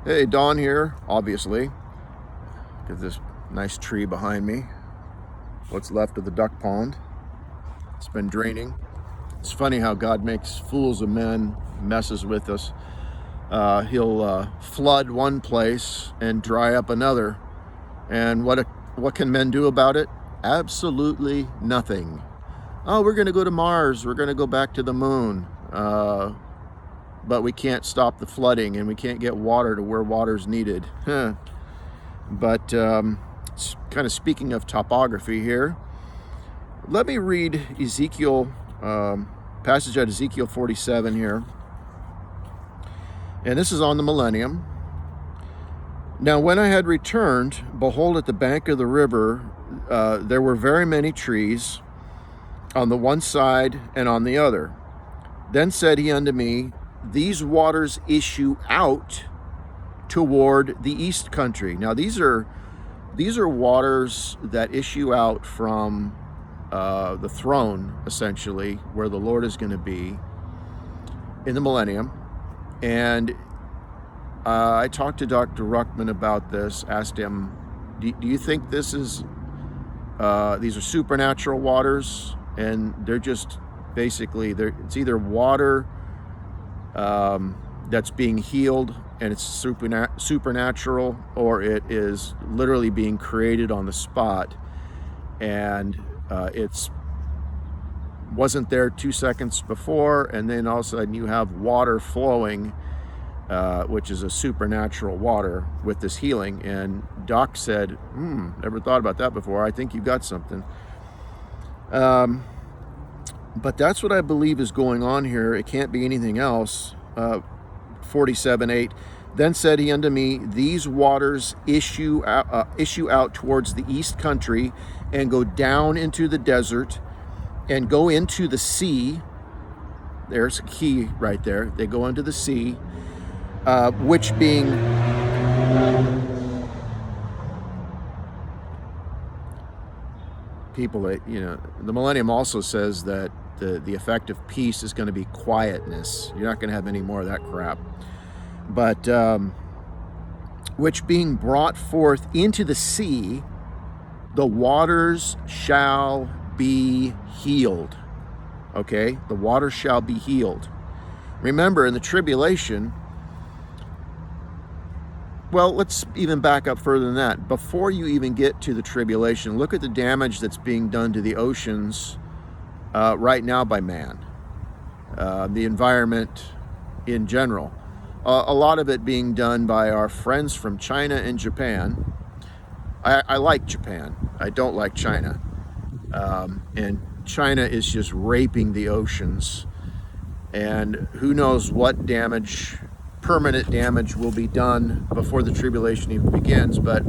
Hey, Dawn here, obviously. Got this nice tree behind me. What's left of the duck pond. It's been draining. It's funny how God makes fools of men, messes with us. He'll flood one place and dry up another. And what can men do about it? Absolutely nothing. Oh, we're going to go to Mars. We're going to go back to the moon. But we can't stop the flooding, and we can't get water to where water's needed. But kind of speaking of topography here, let me read Ezekiel, passage out of Ezekiel 47 here. And this is on the millennium. Now, when I had returned, behold, at the bank of the river, there were very many trees on the one side and on the other. Then said he unto me, these waters issue out toward the east country. Now, these are waters that issue out from the throne, essentially, where the Lord is going to be in the millennium. And I talked to Dr. Ruckman about this, asked him, do you think this is, these are supernatural waters? And they're just basically, it's either water that's being healed and it's supernatural, or it is literally being created on the spot, and it's wasn't there 2 seconds before, and then all of a sudden you have water flowing, which is a supernatural water with this healing. And Doc said, never thought about that before. I think you got something. But that's what I believe is going on here. It can't be anything else. 47:8. Then said he unto me, these waters issue out towards the east country, and go down into the desert, and go into the sea. There's a key right there. They go into the sea, which being people, the millennium also says that the effect of peace is going to be quietness. You're not going to have any more of that crap. But which being brought forth into the sea, the waters shall be healed. Okay, the waters shall be healed. Remember, in the tribulation, well, let's even back up further than that. Before you even get to the tribulation, look at the damage that's being done to the oceans right now by man, the environment in general. A lot of it being done by our friends from China and Japan. I like Japan. I don't like China. And China is just raping the oceans. And who knows what damage, permanent damage, will be done before the tribulation even begins. But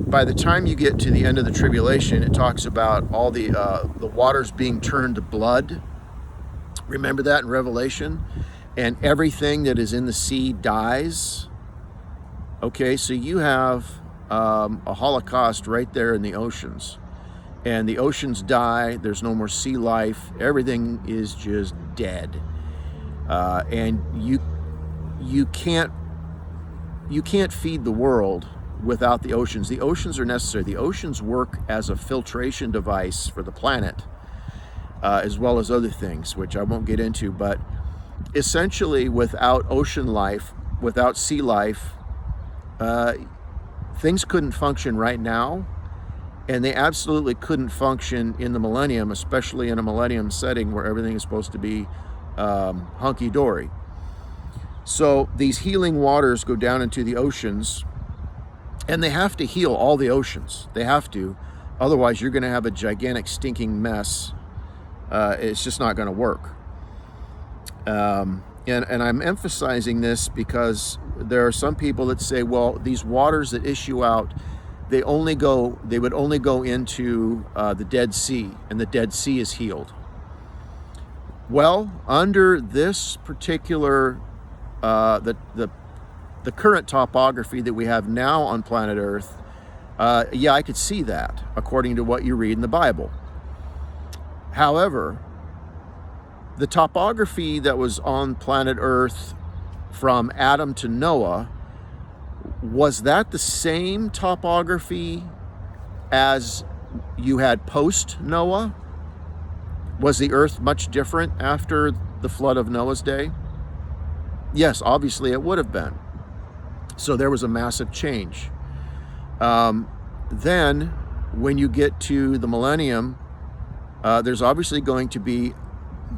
by the time you get to the end of the tribulation, it talks about all the waters being turned to blood. Remember that in Revelation? And everything that is in the sea dies. Okay, so you have a Holocaust right there in the oceans. And the oceans die. There's no more sea life. Everything is just dead. And you can't feed the world without the oceans. The oceans are necessary. The oceans work as a filtration device for the planet, as well as other things, which I won't get into. But essentially, without ocean life, without sea life, things couldn't function right now, and they absolutely couldn't function in the millennium, especially in a millennium setting where everything is supposed to be hunky-dory. So these healing waters go down into the oceans, and they have to heal all the oceans. They have to. Otherwise, you're going to have a gigantic stinking mess. It's just not going to work. And I'm emphasizing this because there are some people that say, well, these waters that issue out, they would only go into the Dead Sea, and the Dead Sea is healed. Well, under this particular, the current topography that we have now on planet Earth, yeah, I could see that according to what you read in the Bible. However, the topography that was on planet Earth from Adam to Noah Was that the same topography as you had post-Noah? Was the earth much different after the flood of Noah's day? Yes, obviously it would have been. So there was a massive change. Then, when you get to the millennium, there's obviously going to be,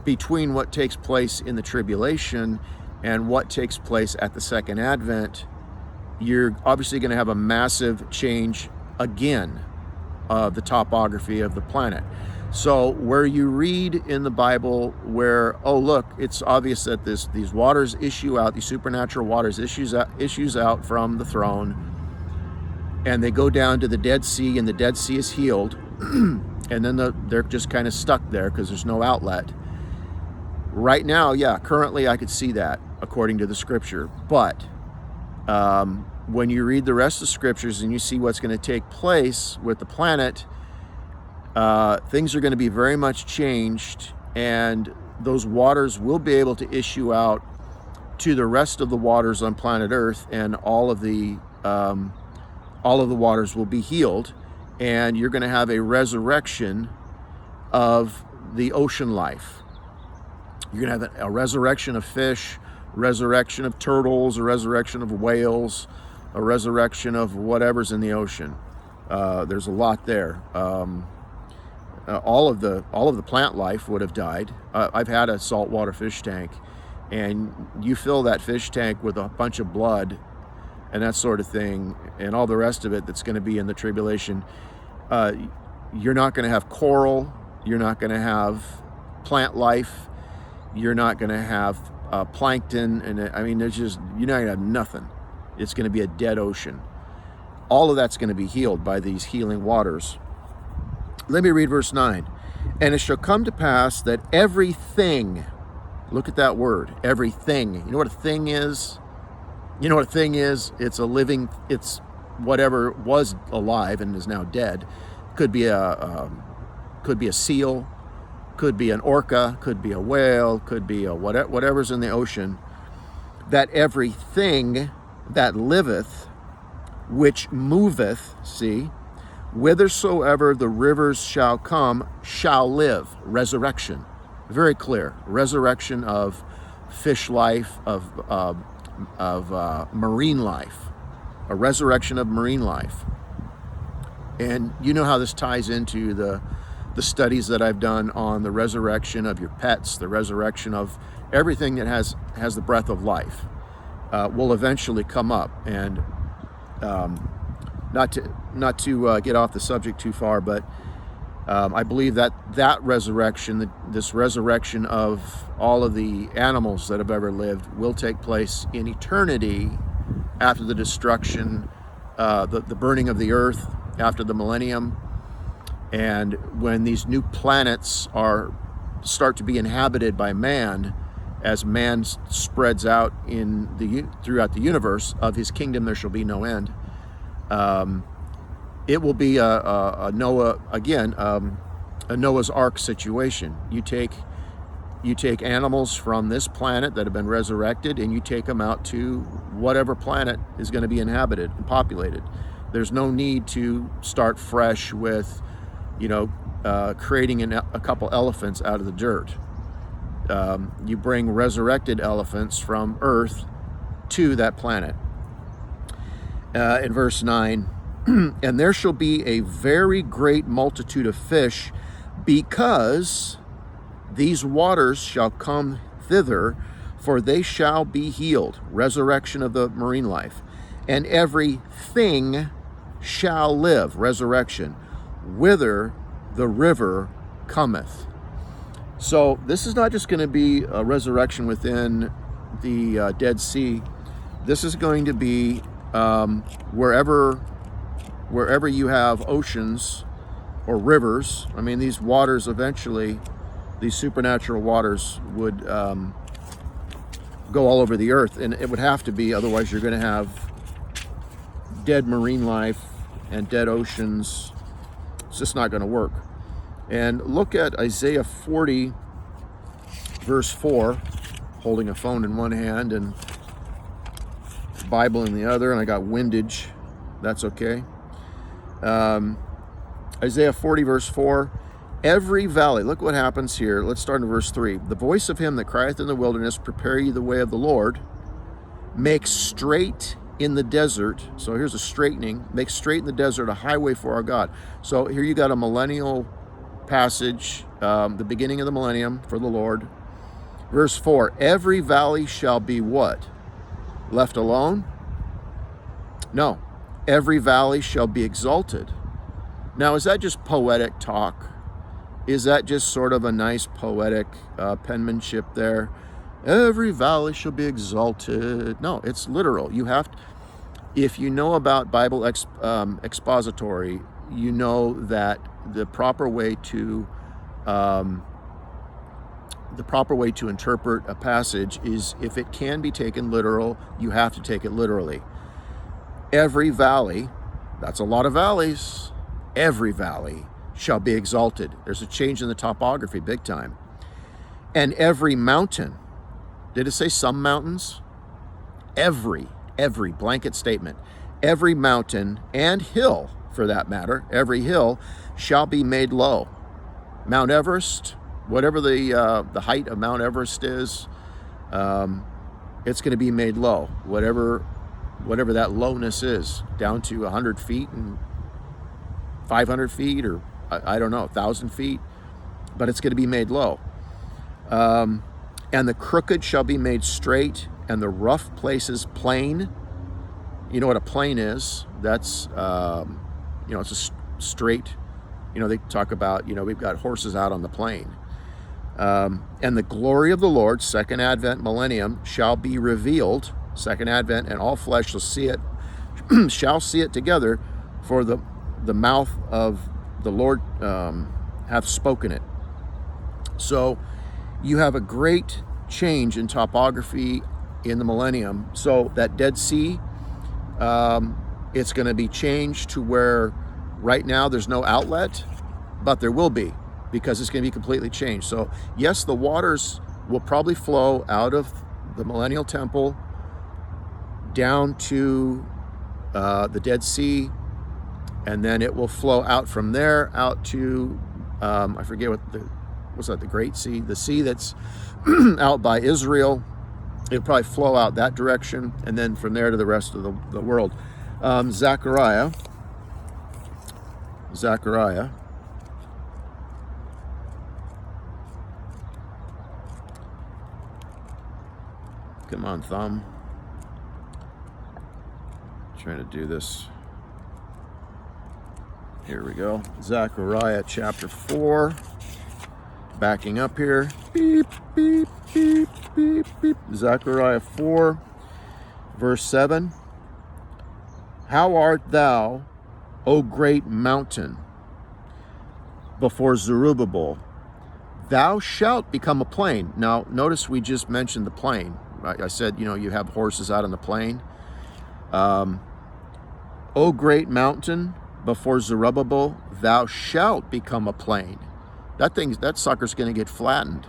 between what takes place in the tribulation and what takes place at the second advent, you're obviously going to have a massive change again of the topography of the planet. So where you read in the Bible where, oh look, it's obvious that these waters issue out, these supernatural waters issues out from the throne, and they go down to the Dead Sea, and the Dead Sea is healed, and then they're just kind of stuck there because there's no outlet. Right now, yeah, currently I could see that according to the scripture, but when you read the rest of the scriptures and you see what's going to take place with the planet, things are going to be very much changed, and those waters will be able to issue out to the rest of the waters on planet Earth, and all of the waters will be healed, and you're going to have a resurrection of the ocean life. You're going to have a resurrection of fish, resurrection of turtles, a resurrection of whales, a resurrection of whatever's in the ocean. There's a lot there. All of the plant life would have died. I've had a saltwater fish tank, and you fill that fish tank with a bunch of blood and that sort of thing, and all the rest of it that's going to be in the tribulation. You're not going to have coral. You're not going to have plant life. You're not going to have plankton, and I mean, you're not going to have nothing. It's going to be a dead ocean. All of that's going to be healed by these healing waters. Let me read verse 9. And it shall come to pass that everything, look at that word, everything. You know what a thing is? You know what a thing is? It's a living, it's whatever was alive and is now dead. Could be a seal, could be an orca, could be a whale, could be a whatever's in the ocean. That everything that liveth, which moveth, see, whithersoever the rivers shall come, shall live. Resurrection. Very clear. Resurrection of fish life, of marine life. A resurrection of marine life. And you know how this ties into the studies that I've done on the resurrection of your pets, the resurrection of everything that has the breath of life will eventually come up. And not to get off the subject too far, but I believe that resurrection, this resurrection of all of the animals that have ever lived, will take place in eternity after the destruction, the burning of the earth after the millennium, and when these new planets start to be inhabited by man, as man spreads out throughout the universe. Of his kingdom there shall be no end. It will be a Noah again, a Noah's Ark situation. You take animals from this planet that have been resurrected, and you take them out to whatever planet is going to be inhabited and populated. There's no need to start fresh with, creating a couple elephants out of the dirt. You bring resurrected elephants from Earth to that planet. In verse 9, and there shall be a very great multitude of fish, because these waters shall come thither, for they shall be healed. Resurrection of the marine life. And everything shall live. Resurrection. Whither the river cometh. So this is not just going to be a resurrection within the Dead Sea. This is going to be wherever you have oceans or rivers. I mean, these waters eventually, these supernatural waters would go all over the earth, and it would have to be, otherwise you're going to have dead marine life and dead oceans. It's just not going to work. And look at Isaiah 40, verse 4, holding a phone in one hand and Bible in the other, and I got windage. That's okay. Isaiah 40, verse 4. Every valley, look what happens here. Let's start in verse 3. The voice of him that crieth in the wilderness, prepare ye the way of the Lord. Make straight in the desert. So here's a straightening. Make straight in the desert a highway for our God. So here you got a millennial passage, the beginning of the millennium for the Lord. Verse 4. Every valley shall be what? Left alone? No. Every valley shall be exalted. Now, is that just poetic talk? Is that just sort of a nice poetic penmanship there? Every valley shall be exalted. No, it's literal. You have to, if you know about Bible expository, you know that the proper way to interpret a passage is, if it can be taken literal, you have to take it literally. Every valley, that's a lot of valleys, every valley shall be exalted. There's a change in the topography, big time. And every mountain, did it say some mountains? Every blanket statement. Every mountain and hill, for that matter, every hill shall be made low. Mount Everest, whatever the height of Mount Everest is, it's going to be made low. Whatever that lowness is, down to 100 feet and 500 feet, or I don't know, 1,000 feet, but it's going to be made low. And the crooked shall be made straight, and the rough places plain. You know what a plain is? That's, it's a straight, they talk about, we've got horses out on the plain. And the glory of the Lord, second advent, millennium, shall be revealed, second advent, and all flesh shall see it, shall see it together, for the mouth of the Lord hath spoken it. So you have a great change in topography in the millennium. So that Dead Sea, it's going to be changed to where right now there's no outlet, but there will be, because it's going to be completely changed. So yes, the waters will probably flow out of the millennial temple down to the Dead Sea, and then it will flow out from there out to I forget what's that, the Great Sea, the sea that's out by Israel. It'll probably flow out that direction, and then from there to the rest of the world. Zechariah. Come on, thumb. Trying to do this. Here we go. Zechariah chapter 4. Backing up here. Beep, beep, beep, beep, beep. Zechariah 4, verse 7. How art thou, O great mountain, before Zerubbabel? Thou shalt become a plain. Now, notice we just mentioned the plain. I said, you have horses out on the plain. O great mountain, before Zerubbabel, thou shalt become a plain. That sucker's going to get flattened.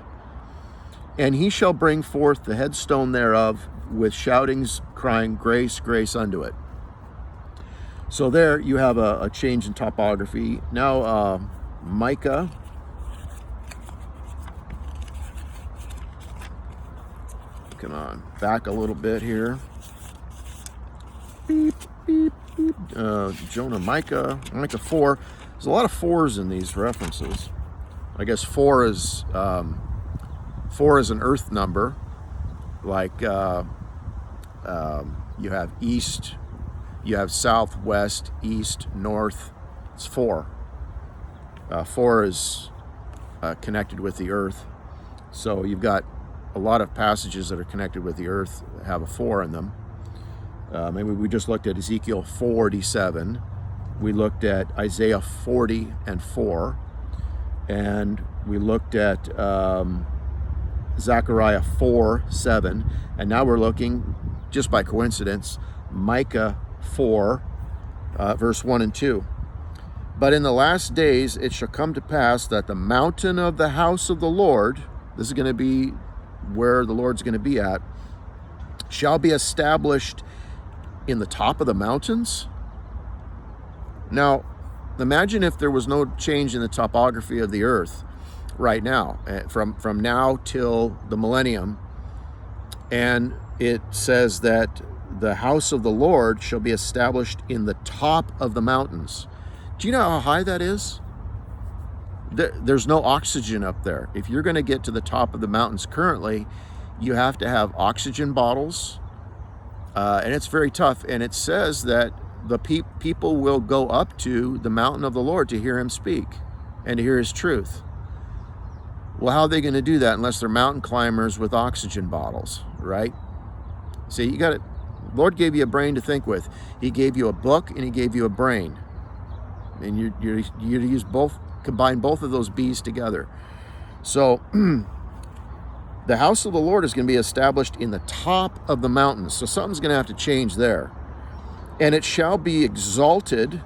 And he shall bring forth the headstone thereof with shoutings, crying, grace, grace unto it. So there you have a change in topography. Now, Micah. Come on, back a little bit here. Beep, beep, beep. Micah 4. There's a lot of 4s in these references. I guess 4 is an earth number. Like you have east, you have south, west, east, north. It's 4. 4 is connected with the earth. So you've got a lot of passages that are connected with the earth that have a 4 in them. Maybe we just looked at Ezekiel 47. We looked at Isaiah 40 and 4. And we looked at Zechariah 4, 7. And now we're looking, just by coincidence, Micah 4, verse 1 and 2. But in the last days it shall come to pass that the mountain of the house of the Lord, this is going to be where the Lord's going to be at, shall be established in the top of the mountains? Now, imagine if there was no change in the topography of the earth right now, from now till the millennium, and it says that the house of the Lord shall be established in the top of the mountains. Do you know how high that is? There's no oxygen up there. If you're going to get to the top of the mountains currently, you have to have oxygen bottles, and it's very tough. And it says that the people will go up to the mountain of the Lord to hear him speak and to hear his truth. Well, how are they going to do that unless they're mountain climbers with oxygen bottles, right? See, you got it. Lord gave you a brain to think with. He gave you a book and he gave you a brain. And you use both, combine both of those B's together. So the house of the Lord is going to be established in the top of the mountains. So something's going to have to change there. And it shall be exalted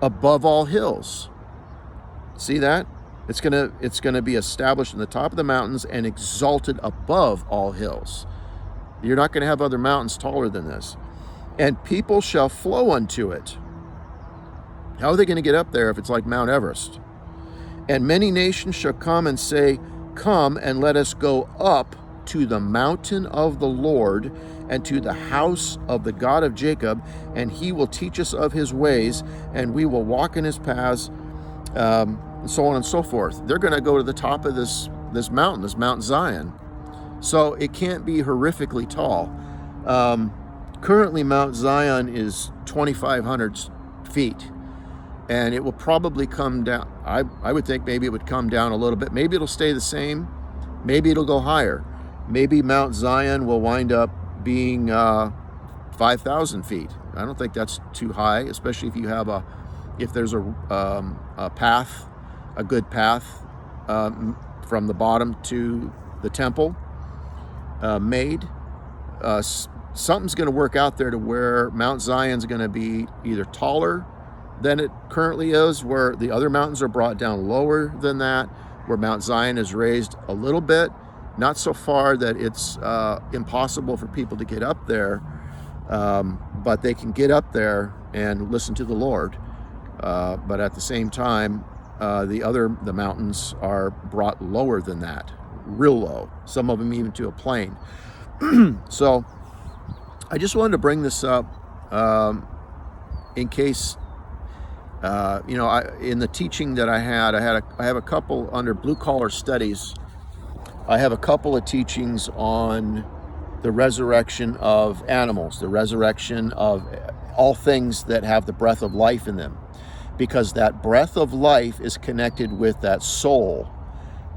above all hills. See that? It's gonna be established in the top of the mountains and exalted above all hills. You're not going to have other mountains taller than this. And people shall flow unto it. How are they going to get up there if it's like Mount Everest? And many nations shall come and say, come and let us go up to the mountain of the Lord and to the house of the God of Jacob, and he will teach us of his ways, and we will walk in his paths, and so on and so forth. They're going to go to the top of this mountain, this Mount Zion. So it can't be horrifically tall. Currently, Mount Zion is 2,500 feet, and it will probably come down. I would think maybe it would come down a little bit. Maybe it'll stay the same. Maybe it'll go higher. Maybe Mount Zion will wind up being 5,000 feet. I don't think that's too high, especially if there's a path, a good path from the bottom to the temple made. Something's going to work out there to where Mount Zion's going to be either taller than it currently is, where the other mountains are brought down lower than that, where Mount Zion is raised a little bit, not so far that it's impossible for people to get up there, but they can get up there and listen to the Lord. But at the same time, the mountains are brought lower than that, real low, some of them even to a plane. So I just wanted to bring this up in case, in the teaching that I have a couple under blue collar studies. I have a couple of teachings on the resurrection of animals, the resurrection of all things that have the breath of life in them, because that breath of life is connected with that soul.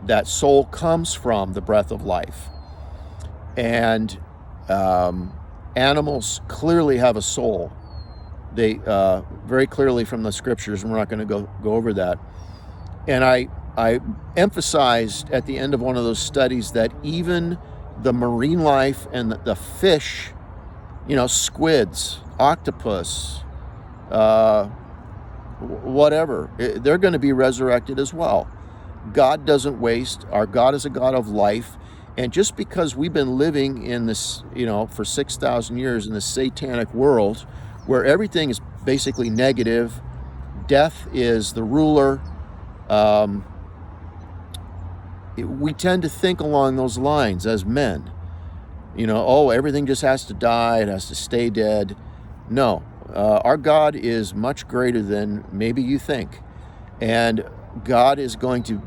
That soul comes from the breath of life. And animals clearly have a soul. They very clearly from the scriptures, and we're not going to go over that. And I emphasized at the end of one of those studies that even the marine life and the fish, squids, octopus, whatever, they're going to be resurrected as well. God doesn't waste. Our God is a God of life. And just because we've been living in this, for 6,000 years in this satanic world where everything is basically negative, death is the ruler, we tend to think along those lines as men. Everything just has to die, it has to stay dead. No, our God is much greater than maybe you think. And God is going to,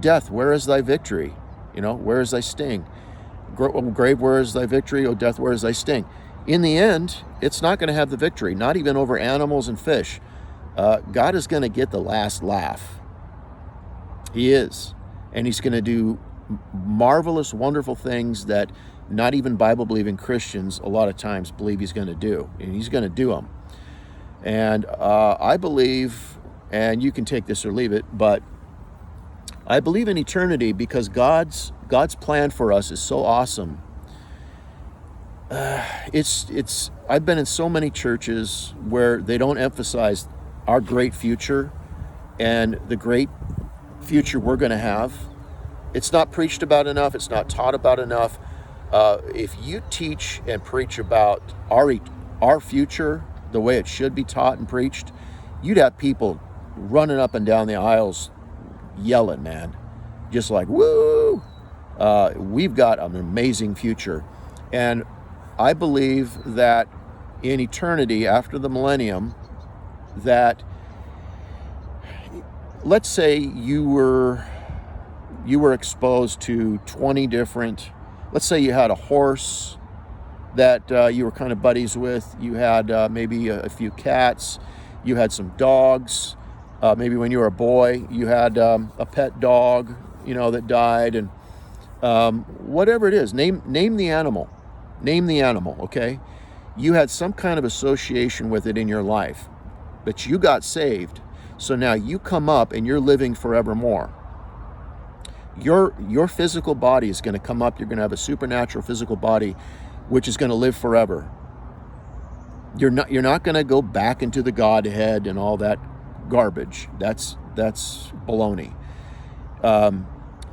death, where is thy victory? Where is thy sting? Grave, where is thy victory? Death, where is thy sting? In the end, it's not going to have the victory, not even over animals and fish. God is going to get the last laugh. He is. And he's going to do marvelous, wonderful things that not even Bible-believing Christians a lot of times believe he's going to do. And he's going to do them. And I believe, and you can take this or leave it, but I believe in eternity because God's plan for us is so awesome. I've been in so many churches where they don't emphasize our great future and the great future we're going to have. It's not preached about enough. It's not taught about enough. If you teach and preach about our future the way it should be taught and preached, you'd have people running up and down the aisles yelling, man, just like, woo! We've got an amazing future. And I believe that in eternity, after the millennium, that, let's say you were exposed to 20 different, let's say you had a horse that you were kind of buddies with, you had maybe a few cats, you had some dogs, maybe when you were a boy, you had a pet dog, that died, and whatever it is, name the animal, okay? You had some kind of association with it in your life, but you got saved. So now you come up and you're living forevermore. Your physical body is going to come up. You're going to have a supernatural physical body, which is going to live forever. You're not going to go back into the Godhead and all that garbage. That's baloney.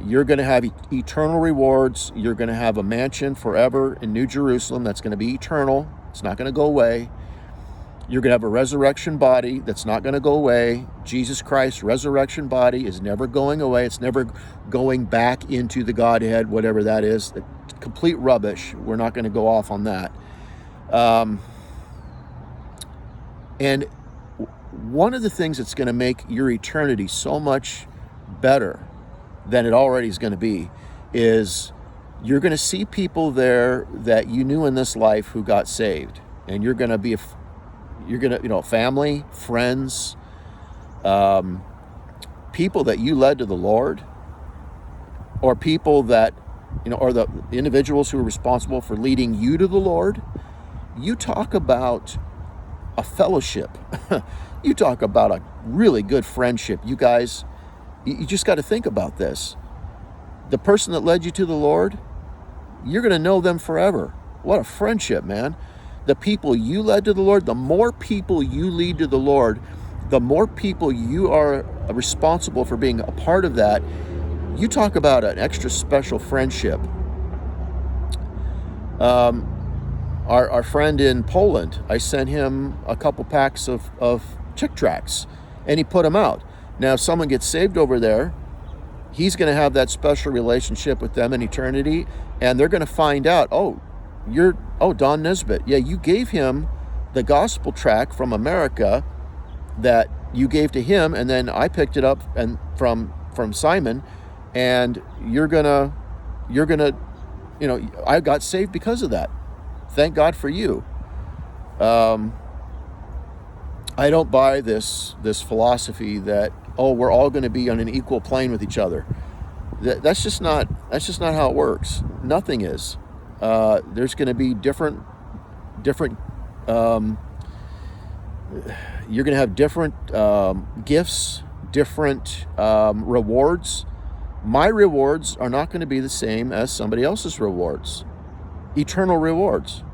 You're going to have eternal rewards. You're going to have a mansion forever in New Jerusalem that's going to be eternal. It's not going to go away. You're going to have a resurrection body that's not going to go away. Jesus Christ's resurrection body is never going away. It's never going back into the Godhead, whatever that is. Complete rubbish. We're not going to go off on that. And one of the things that's going to make your eternity so much better than it already is going to be is you're going to see people there that you knew in this life who got saved. And you're going to, family, friends, people that you led to the Lord, or people that, or the individuals who are responsible for leading you to the Lord. You talk about a fellowship. You talk about a really good friendship. You guys, you just got to think about this. The person that led you to the Lord, you're going to know them forever. What a friendship, man. The people you led to the Lord, the more people you lead to the Lord, the more people you are responsible for being a part of that. You talk about an extra special friendship. Our friend in Poland, I sent him a couple packs of Chick Tracts, and he put them out. Now, if someone gets saved over there, he's going to have that special relationship with them in eternity, and they're going to find out, Don Nesbitt. Yeah, you gave him the gospel tract from America that you gave to him, and then I picked it up and from Simon, and you're gonna, I got saved because of that. Thank God for you. I don't buy this philosophy that, we're all going to be on an equal plane with each other. That's just not how it works. Nothing is. There's going to be different. You're going to have different gifts, different rewards. My rewards are not going to be the same as somebody else's rewards. Eternal rewards.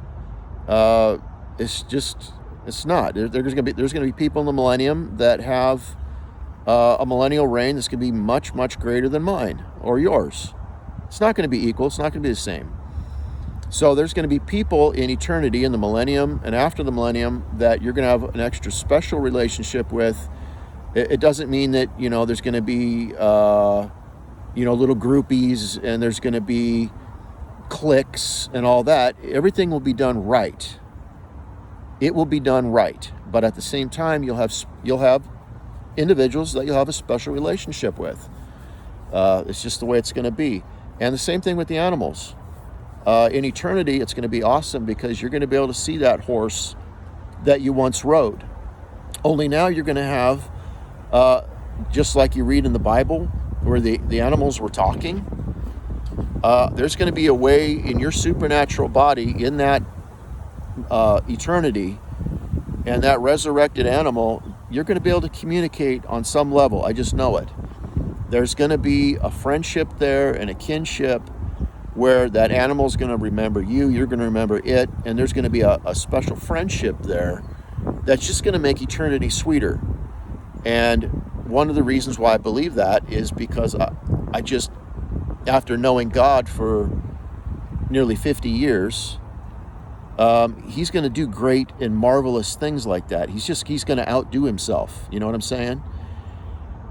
It's not. There's going to be people in the millennium that have a millennial reign that's going to be much, much greater than mine or yours. It's not going to be equal. It's not going to be the same. So there's going to be people in eternity, in the millennium and after the millennium, that you're going to have an extra special relationship with. It doesn't mean that, there's going to be, little groupies and there's going to be cliques and all that. Everything will be done right. It will be done right. But at the same time, you'll have individuals that you'll have a special relationship with. It's just the way it's going to be. And the same thing with the animals. In eternity, it's going to be awesome because you're going to be able to see that horse that you once rode. Only now you're going to have, just like you read in the Bible, where the animals were talking, there's going to be a way in your supernatural body in that eternity, and that resurrected animal, you're going to be able to communicate on some level. I just know it. There's going to be a friendship there and a kinship where that animal's going to remember you, you're going to remember it, and there's going to be a special friendship there that's just going to make eternity sweeter. And one of the reasons why I believe that is because I just, after knowing God for nearly 50 years, he's going to do great and marvelous things like that. He's going to outdo himself. You know what I'm saying?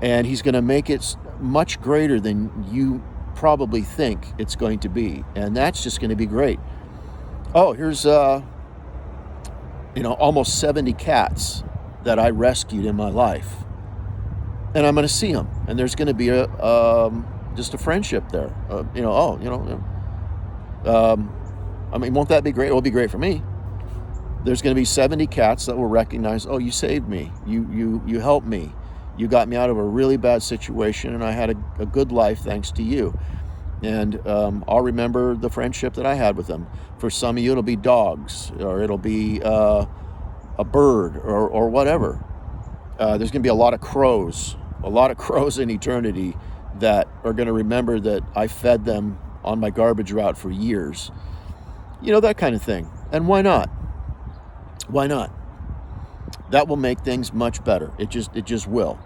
And he's going to make it much greater than you probably think it's going to be. And that's just going to be great. Oh, here's, almost 70 cats that I rescued in my life. And I'm going to see them. And there's going to be just a friendship there. Won't that be great? It'll be great for me. There's going to be 70 cats that will recognize, oh, you saved me. You helped me. You got me out of a really bad situation, and I had a good life thanks to you. And I'll remember the friendship that I had with them. For some of you, it'll be dogs, or it'll be a bird, or whatever. There's going to be a lot of crows in eternity that are going to remember that I fed them on my garbage route for years. That kind of thing. And why not? Why not? That will make things much better. It just will.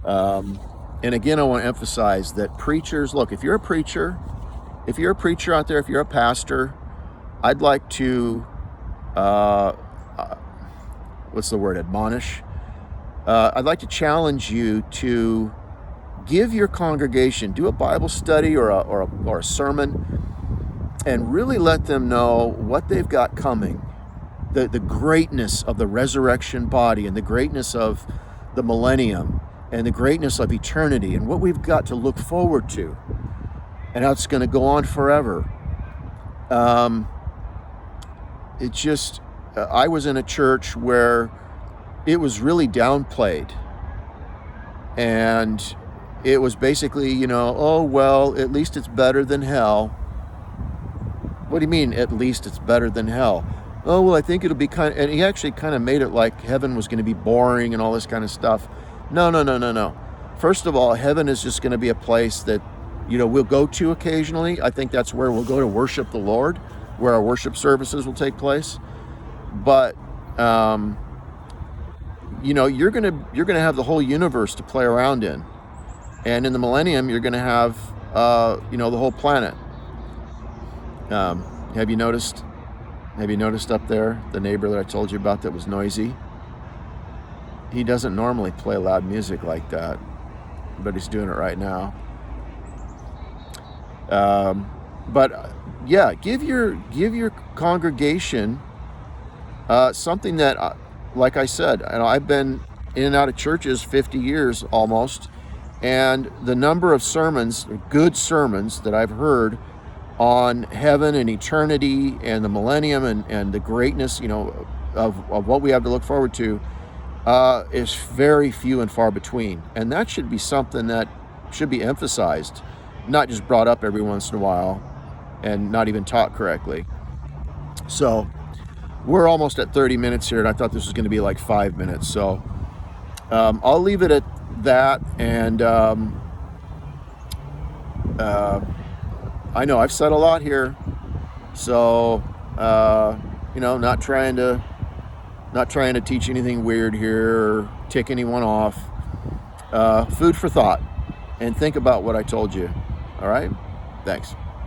And again, I want to emphasize that preachers, look, if you're a preacher out there, if you're a pastor, I'd like to, admonish. I'd like to challenge you to give your congregation, do a Bible study or a sermon, and really let them know what they've got coming. The greatness of the resurrection body, and the greatness of the millennium, and the greatness of eternity, and what we've got to look forward to, and how it's going to go on forever. I was in a church where it was really downplayed, and it was basically, oh, well, at least it's better than hell. What do you mean, at least it's better than hell? Oh, well, I think it'll be and he actually kind of made it like heaven was going to be boring and all this kind of stuff. No. First of all, heaven is just going to be a place that, we'll go to occasionally. I think that's where we'll go to worship the Lord, where our worship services will take place. But, you're going to have the whole universe to play around in. And in the millennium, you're going to have, the whole planet. Have you noticed up there the neighbor that I told you about that was noisy? He doesn't normally play loud music like that, but he's doing it right now. Give your congregation something that, like I said, I've been in and out of churches 50 years almost, and the number of good sermons that I've heard on heaven and eternity and the millennium and the greatness, of what we have to look forward to, is very few and far between. And that should be something that should be emphasized, not just brought up every once in a while and not even taught correctly. So we're almost at 30 minutes here, and I thought this was going to be like 5 minutes. So I'll leave it at that. And I know I've said a lot here, so not trying to teach anything weird here or tick anyone off. Food for thought, and think about what I told you. All right, thanks.